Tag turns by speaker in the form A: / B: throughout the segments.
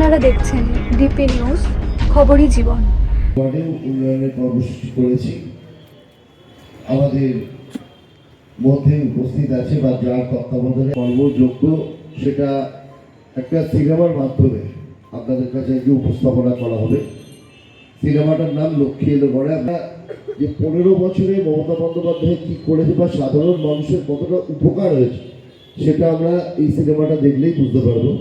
A: আপনারা দেখছেন DP news, খবরই জীবন।
B: উন্নয়নের কর্মসূচি করেছি। আমাদের মধ্যে উপস্থিত আছে বা যার তত্ত্বাবধানে কর্মযোগ্য, সেটা একটা সিনেমার মাধ্যমে আপনাদের কাছে একটু উপস্থাপনা করা হবে। সিনেমাটার নাম লক্ষ্মী এলো ঘরে। আমরা যে 15 বছরে মমতা বন্দ্যোপাধ্যায় কী করেছে বা সাধারণ মানুষের কতটা উপকার হয়েছে, সেটা আমরা এই সিনেমাটা দেখলেই বুঝতে পারবো।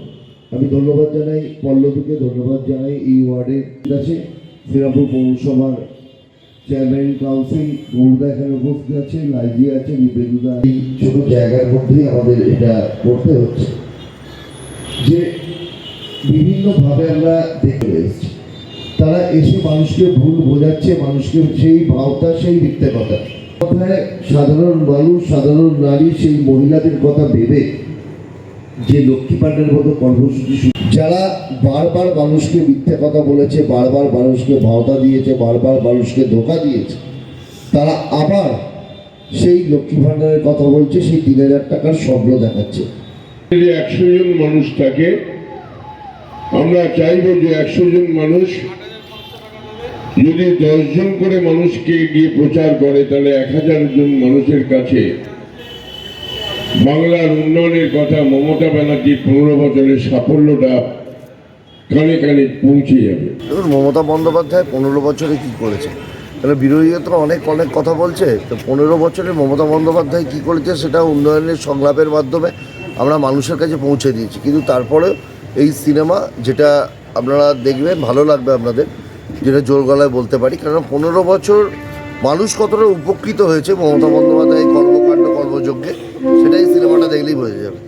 B: আমি ধন্যবাদ জানাই পল্লবীকে, ধন্যবাদ জানাই এই ওয়ার্ডের কাছে শ্রীরামপুর পৌরসভার চেয়ারম্যান কাউন্সিল গৌরদা এখানে উপস্থিত আছে, লাইজি আছে, নিবেদিতা। এই ছোট জায়গার মধ্যেই আমাদের এটা করতে হচ্ছে, যে বিভিন্নভাবে আমরা দেখে এসেছি তারা এসে মানুষকে ভুল বোঝাচ্ছে, মানুষকে সেই ভাবটা, সেই মিথ্যে কথা কথায় সাধারণ মানুষ, সাধারণ নারী, সেই মহিলাদের কথা ভেবে যে লক্ষ্মী ভাণ্ডারের মতো কর্মসূচি, যারা বারবার মানুষকে মিথ্যে কথা বলেছে, বারবার মানুষকে ভাওতা দিয়েছে, বারবার মানুষকে ধোঁকা দিয়েছে, তারা আবার সেই লক্ষ্মী ভাণ্ডারের কথা বলছে, সেই 3000 টাকার স্বপ্ন দেখাচ্ছে।
C: 100 জন মানুষ থাকে, আমরা চাইব যে 100 জন মানুষ যদি 10 জন করে মানুষকে গিয়ে প্রচার করে, তাহলে 1000 জন মানুষের কাছে বাংলার উন্নয়নের কথা, মমতা ব্যানার্জির 15 বছরের সাফল্যটা কানে কানে পৌঁছে যাবে।
B: দেখুন, মমতা বন্দ্যোপাধ্যায় 15 বছরে কি করেছে, তাহলে বিরোধীরা তো অনেক কথা বলছে। তো 15 বছরে মমতা বন্দ্যোপাধ্যায় কী করেছে সেটা উন্নয়নের সংলাপের মাধ্যমে আমরা মানুষের কাছে পৌঁছে দিয়েছি। কিন্তু তারপরেও এই সিনেমা, যেটা আপনারা দেখবেন, ভালো লাগবে আপনাদের, যেটা জোর গলায় বলতে পারি, কারণ 15 বছর মানুষ কতটা উপকৃত হয়েছে মমতা বন্দ্যোপাধ্যায় কর্মকাণ্ড কর্মযজ্ঞে, সেটাই সিনেমাটা দেখলেই বোঝা যাবে।